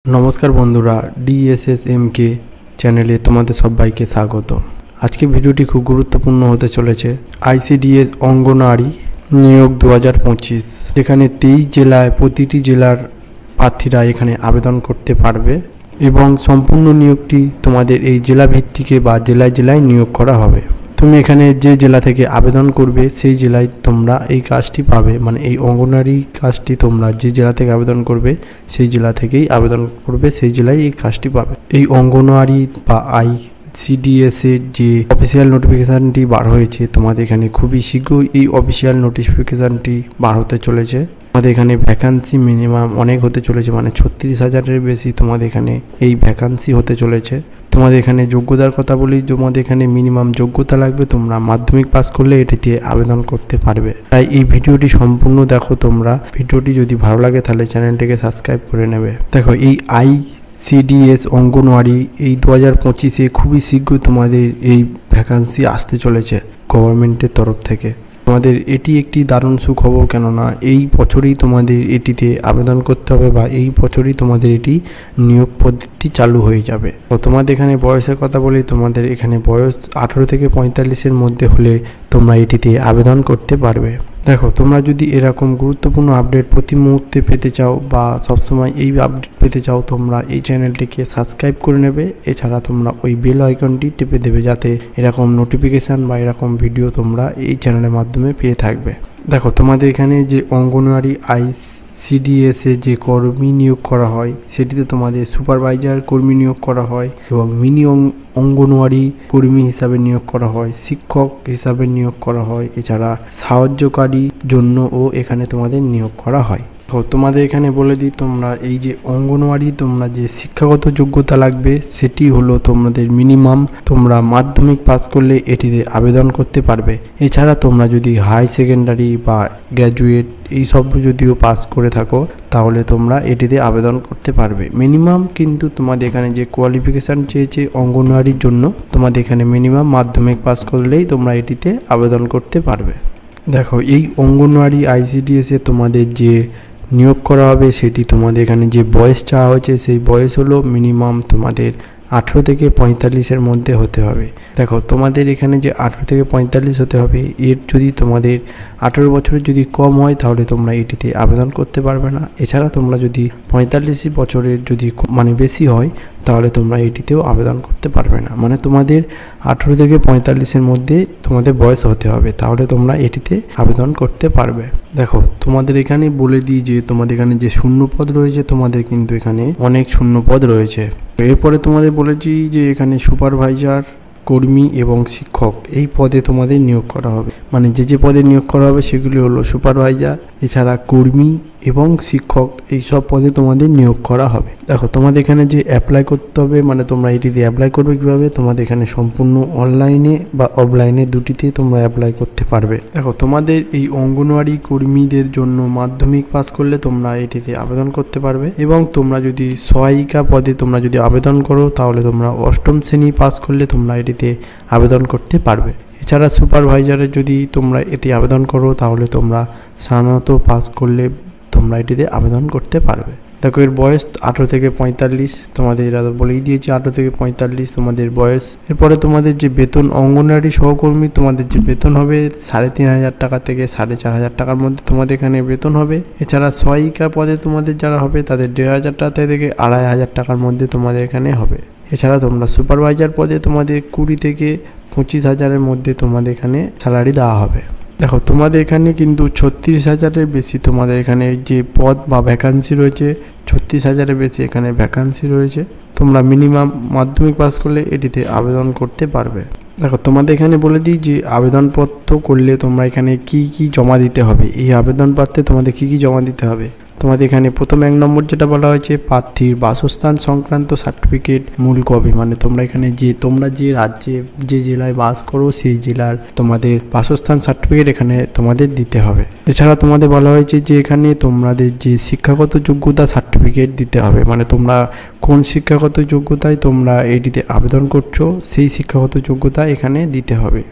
नमस्कार बंधुरा DSSMK चैनले तुम्हारे सबाइके स्वागत। आज के भिडियोटी खूब गुरुत्वपूर्ण होते चले ICDS अंगनवाड़ी नियोग 2025 যেখানে 23 জেলায় প্রতিটি জেলার প্রার্থীরা এখানে আবেদন করতে পারবে এবং সম্পূর্ণ নিয়োগটি তোমাদের এই জেলা ভিত্তিকে বা জেলায় জেলায় নিয়োগ করা হবে। তুমি এখানে যে জেলা থেকে আবেদন করবে সেই জেলায় তোমরা এই কাজটি পাবে, মানে এই অঙ্গনওয়াড়ি কাজটি তোমরা যে জেলা থেকে আবেদন করবে সেই জেলা থেকেই আবেদন করবে, সেই জেলায় এই কাজটি পাবে। এই অঙ্গনওয়াড়ি বা ICDS এর যে অফিসিয়াল নোটিফিকেশনটি বার হয়েছে তোমাদের এখানে খুবই শীঘ্রই এই অফিসিয়াল নোটিফিকেশনটি বার হতে চলেছে। তোমাদের এখানে ভ্যাকান্সি মিনিমাম অনেক হতে চলেছে, মানে 36,000-এর বেশি তোমাদের এখানে এই ভ্যাকান্সি হতে চলেছে। তোমাদের এখানে যোগ্যতার কথা বলি, তোমাদের এখানে মিনিমাম যোগ্যতা লাগবে, তোমরা মাধ্যমিক পাস করলে এটিতে আবেদন করতে পারবে। তাই এই ভিডিওটি সম্পূর্ণ দেখো তোমরা। ভিডিওটি যদি ভালো লাগে তাহলে চ্যানেলটিকে সাবস্ক্রাইব করে নেবে। দেখো এই ICDS অঙ্গনওয়াড়ি এই 2025-এ খুবই শীঘ্র তোমাদের এই ভ্যাকান্সি আসতে চলেছে গভর্নমেন্টের তরফ থেকে। তোমাদের এটি একটি দারুণ সুখবর, কেননা এই বছরই তোমাদের এটিতে আবেদন করতে হবে বা এই বছরই তোমাদের এটি নিয়োগ পদ্ধতি চালু হয়ে যাবে। তো তোমাদের এখানে বয়সের কথা বলি, তোমাদের এখানে বয়স 18 থেকে 45-এর মধ্যে হলে তোমরা এটিতে আবেদন করতে পারবে। দেখো তোমরা যদি এরকম গুরুত্বপূর্ণ আপডেট প্রতি মুহূর্তে পেতে চাও বা সবসময় এই আপডেট পেতে চাও, তোমরা এই চ্যানেলটিকে সাবস্ক্রাইব করে নেবে। এছাড়া তোমরা ওই বেল আইকনটি টিপে দেবে যাতে এরকম নোটিফিকেশান বা এরকম ভিডিও তোমরা এই চ্যানেলের মাধ্যমে পেয়ে থাকবে। দেখো তোমাদের এখানে যে অঙ্গনওয়াড়ি ICDS এ যে কর্মী নিয়োগ করা হয় সেটিতে তোমাদের সুপারভাইজার কর্মী নিয়োগ করা হয় এবং মিনি অঙ্গনওয়াড়ি কর্মী হিসাবে নিয়োগ করা হয়, শিক্ষক হিসাবে নিয়োগ করা হয়, এছাড়া সাহায্যকারী জন্যও এখানে তোমাদের নিয়োগ করা হয়। তো তোমাদের এখানে বলে দিই, তোমরা এই যে অঙ্গনওয়াড়ি তোমরা যে শিক্ষাগত যোগ্যতা লাগবে সেটি হলো তোমাদের মিনিমাম তোমরা মাধ্যমিক পাস করলে এটিতে আবেদন করতে পারবে। এছাড়া তোমরা যদি হাই সেকেন্ডারি বা গ্র্যাজুয়েট এইসব যদিও পাস করে থাকো তাহলে তোমরা এটিতে আবেদন করতে পারবে। মিনিমাম কিন্তু তোমাদের এখানে যে কোয়ালিফিকেশান চেয়েছে অঙ্গনওয়াড়ির জন্য, তোমাদের এখানে মিনিমাম মাধ্যমিক পাস করলেই তোমরা এটিতে আবেদন করতে পারবে। দেখো এই অঙ্গনওয়াড়ি ICDS এ তোমাদের যে নিয়োগ করা হবে সেটি তোমাদের এখানে যে বয়স চাওয়া হয়েছে সেই বয়স হলো মিনিমাম তোমাদের 18 থেকে 45-এর মধ্যে হতে হবে। দেখো তোমাদের এখানে যে 18 থেকে 45 হতে হবে, এর যদি তোমাদের 18 বছরের যদি কম হয় তাহলে তোমরা এটিতে আবেদন করতে পারবে না। এছাড়া তোমরা যদি 45 বছরের যদি মানে বেশি হয় তাহলে তোমরা এটিতেও আবেদন করতে পারবে না। মানে তোমাদের 18 থেকে 45-এর মধ্যে তোমাদের বয়স হতে হবে, তাহলে তোমরা এটিতে আবেদন করতে পারবে। দেখো তোমাদের এখানে বলে দিই যে তোমাদের এখানে যে শূন্যপদ রয়েছে, তোমাদের কিন্তু এখানে অনেক শূন্যপদ রয়েছে। এরপরে তোমাদের বলেছি যে এখানে সুপারভাইজার কর্মী এবং শিক্ষক এই পদে তোমাদের নিয়োগ করা হবে। মানে যে পদে নিয়োগ করা হবে সেগুলি হলো সুপারভাইজার, এছাড়া কর্মী এবং শিক্ষক এই সব পদে তোমাদের নিয়োগ করা হবে। দেখো তোমাদের এখানে যে অ্যাপ্লাই করতে হবে, মানে তোমরা এটিতে অ্যাপ্লাই করবে কীভাবে, তোমাদের এখানে সম্পূর্ণ অনলাইনে বা অফলাইনে দুটিতে তোমরা অ্যাপ্লাই করতে পারবে। দেখো তোমাদের এই অঙ্গনওয়াড়ি কর্মীদের জন্য মাধ্যমিক পাস করলে তোমরা এটিতে আবেদন করতে পারবে এবং তোমরা যদি সহায়িকা পদে তোমরা যদি আবেদন করো তাহলে তোমরা 8ম শ্রেণী পাস করলে তোমরা এটিতে আবেদন করতে পারবে। এছাড়া সুপারভাইজারের যদি তোমরা এতে আবেদন করো তাহলে তোমরা সাধারণত পাস করলে তোমরা এটিতে আবেদন করতে পারবে। দেখো এর বয়স 18 থেকে 45, তোমাদের এরা বলেই দিয়েছি 18 থেকে 45 তোমাদের বয়স। এরপরে তোমাদের যে বেতন অঙ্গনওয়াড়ি সহকর্মী তোমাদের যে বেতন হবে 3,500 টাকা থেকে 4,500 টাকার মধ্যে তোমাদের এখানে বেতন হবে। এছাড়া সহায়িকা পদে তোমাদের যারা হবে তাদের 1,500 টাকা থেকে 2,500 টাকার মধ্যে তোমাদের এখানে হবে। এছাড়া তোমরা সুপারভাইজার পদে তোমাদের 20 থেকে 25,000-এর মধ্যে তোমাদের এখানে স্যালারি দেওয়া হবে। দেখো তোমাদের এখানে কিন্তু 36,000-এর বেশি তোমাদের এখানে যে পদ বা ভ্যাকান্সি রয়েছে, 36,000-এর বেশি এখানে ভ্যাকান্সি রয়েছে। তোমরা মিনিমাম মাধ্যমিক পাস করলে এটিতে আবেদন করতে পারবে। দেখো তোমাদের এখানে বলে দিই যে আবেদনপত্র করলে তোমরা এখানে কি কি জমা দিতে হবে। এই আবেদনপত্রে তোমাদের কি কি জমা দিতে হবে, তোমাদের এখানে প্রথম 1 নম্বর যেটা বলা হয়েছে প্রার্থীর বাসস্থান সংক্রান্ত সার্টিফিকেট মূল কপি, মানে তোমরা এখানে তোমরা যে রাজ্যে যে জেলায় বাস করো সেই জেলার তোমাদের বাসস্থান সার্টিফিকেট এখানে তোমাদের দিতে হবে। এছাড়া তোমাদের বলা হয়েছে যে এখানে তোমাদের যে শিক্ষাগত যোগ্যতা সার্টিফিকেট দিতে হবে, মানে তোমরা কোন শিক্ষাগত যোগ্যতায় তোমরা এটিতে আবেদন করছো সেই শিক্ষাগত যোগ্যতা এখানে দিতে হবে।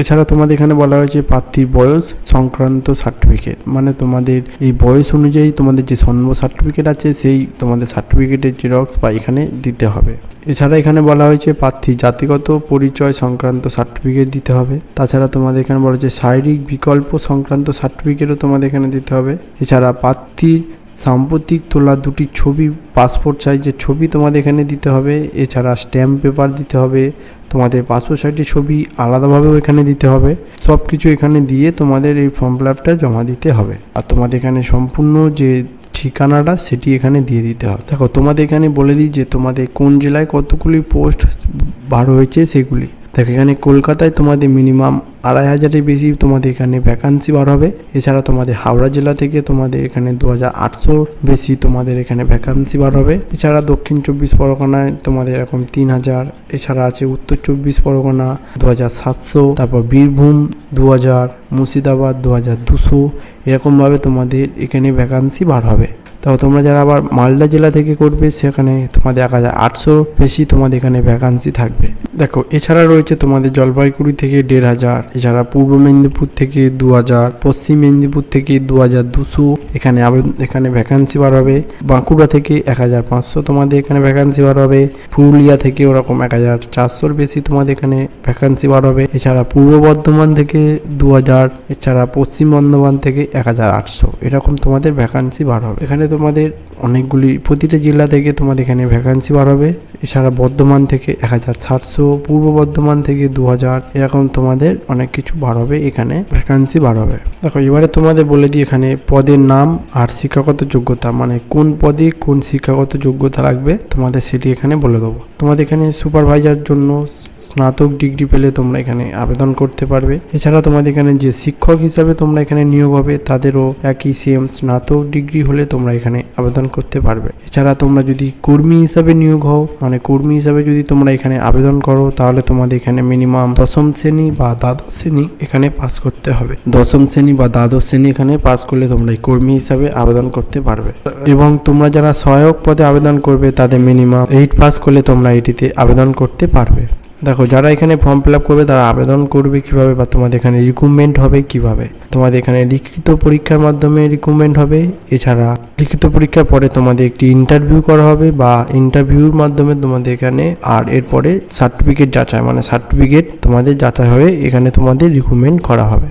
এছাড়া তোমাদের এখানে বলা হয়েছে প্রার্থীর বয়স সংক্রান্ত সার্টিফিকেট, মানে তোমাদের এই বয়স অনুযায়ী তোমাদের যে জন্ম সার্টিফিকেট আছে সেই তোমাদের সার্টিফিকেটের জেরক্স বা এখানে দিতে হবে। এছাড়া এখানে বলা হয়েছে প্রার্থীর জাতিগত পরিচয় সংক্রান্ত সার্টিফিকেট দিতে হবে। তাছাড়া তোমাদের এখানে বলা হয়েছে শারীরিক বিকল্প সংক্রান্ত সার্টিফিকেটও তোমাদের এখানে দিতে হবে। এছাড়া প্রার্থীর সাম্প্রতিক তোলা 2টি ছবি, পাসপোর্ট সাইজের ছবি তোমাদের এখানে দিতে হবে। এছাড়া স্ট্যাম্প পেপার দিতে হবে, তোমাদের পাসপোর্ট সাইজের ছবি আলাদাভাবেও এখানে দিতে হবে। সব কিছু এখানে দিয়ে তোমাদের এই ফর্ম ফিল আপটা জমা দিতে হবে। আর তোমাদের এখানে সম্পূর্ণ যে ঠিকানাটা সেটি এখানে দিয়ে দিতে হবে। দেখো তোমাদের এখানে বলে দিই যে তোমাদের কোন জেলায় কতগুলি পোস্ট বার হয়েছে সেগুলি। দেখো এখানে কলকাতায় তোমাদের মিনিমাম 2500-এর বেশি তোমাদের এখানে ভ্যাকান্সি বার হবে। এছাড়া তোমাদের হাওড়া জেলা থেকে তোমাদের এখানে 2800 বেশি তোমাদের এখানে ভ্যাকান্সি বার হবে। এছাড়া দক্ষিণ 24 পরগনায় তোমাদের এরকম 3000। এছাড়া আছে উত্তর 24 পরগনা 2700, তারপর বীরভূম 2000, মুর্শিদাবাদ 2200, এরকমভাবে তোমাদের এখানে ভ্যাকান্সি বার হবে। তাও তোমরা যারা আবার মালদা জেলা থেকে করবে সেখানে তোমাদের 1800 বেশি তোমাদের এখানে ভ্যাকান্সি থাকবে। দেখো এছাড়া রয়েছে তোমাদের জলপাইগুড়ি থেকে 1500, এছাড়া পূর্ব মেদিনীপুর থেকে 2000, পশ্চিম মেদিনীপুর থেকে 2200 এখানে ভ্যাকান্সি বার হবে। বাঁকুড়া থেকে 1500 তোমাদের এখানে ভ্যাকান্সি বার হবে। পুরুলিয়া থেকে ওরকম 1400-র বেশি তোমাদের এখানে ভ্যাকান্সি বার হবে। এছাড়া পূর্ব বর্ধমান থেকে 2000, এছাড়া পশ্চিম বর্ধমান থেকে 1800, এরকম তোমাদের ভ্যাকান্সি বার হবে। এখানে তোমাদের অনেকগুলি প্রতিটা জেলা থেকে তোমাদের এখানে ভ্যাকান্সি বার হবে। এছাড়া বর্ধমান থেকে 1700, পূর্ব বর্ধমান থেকে 2000, এরকম তোমাদের অনেক কিছু বার হবে, এখানে ভ্যাকান্সি বার হবে। দেখো এবারে তোমাদের বলে দিই এখানে পদের নাম আর শিক্ষাগত যোগ্যতা, মানে কোন পদে কোন শিক্ষাগত যোগ্যতা লাগবে তোমাদের সেটি এখানে বলে দেবো। তোমাদের এখানে সুপারভাইজার জন্য স্নাতক ডিগ্রি পেলে তোমরা এখানে আবেদন করতে পারবে। এছাড়া তোমাদের এখানে যে শিক্ষক হিসাবে তোমরা এখানে নিয়োগ হবে তাদেরও একই সেম স্নাতক ডিগ্রি হলে তোমরা এখানে আবেদন করতে পারবে। এছাড়া তোমরা যদি কর্মী হিসাবে নিয়োগ হও, মানে কর্মী হিসাবে যদি তোমরা এখানে আবেদন করো তাহলে তোমাদের এখানে মিনিমাম 10ম শ্রেণী বা দ্বাদশ শ্রেণী এখানে পাস করতে হবে। 10ম শ্রেণী বা দ্বাদশ শ্রেণী এখানে পাস করলে তোমরা এই কর্মী হিসাবে আবেদন করতে পারবে। এবং তোমরা যারা সহায়ক পদে আবেদন করবে তাদের মিনিমাম 8 পাস করলে তোমরা এটিতে আবেদন করতে পারবে। দেখো যারা এখানে ফর্ম ফিল আপ করবে তারা আবেদন করবে কিভাবে বা তোমাদের এখানে রিক্রুটমেন্ট হবে কিভাবে, তোমাদের এখানে লিখিত পরীক্ষার মাধ্যমে রিক্রুটমেন্ট হবে। এছাড়া লিখিত পরীক্ষার পরে তোমাদের একটি ইন্টারভিউ করা হবে বা ইন্টারভিউর মাধ্যমে তোমাদের এখানে আর এরপরে সার্টিফিকেট যাচাই, মানে সার্টিফিকেট তোমাদের যাচাই হয়ে এখানে তোমাদের রিক্রুটমেন্ট করা হবে।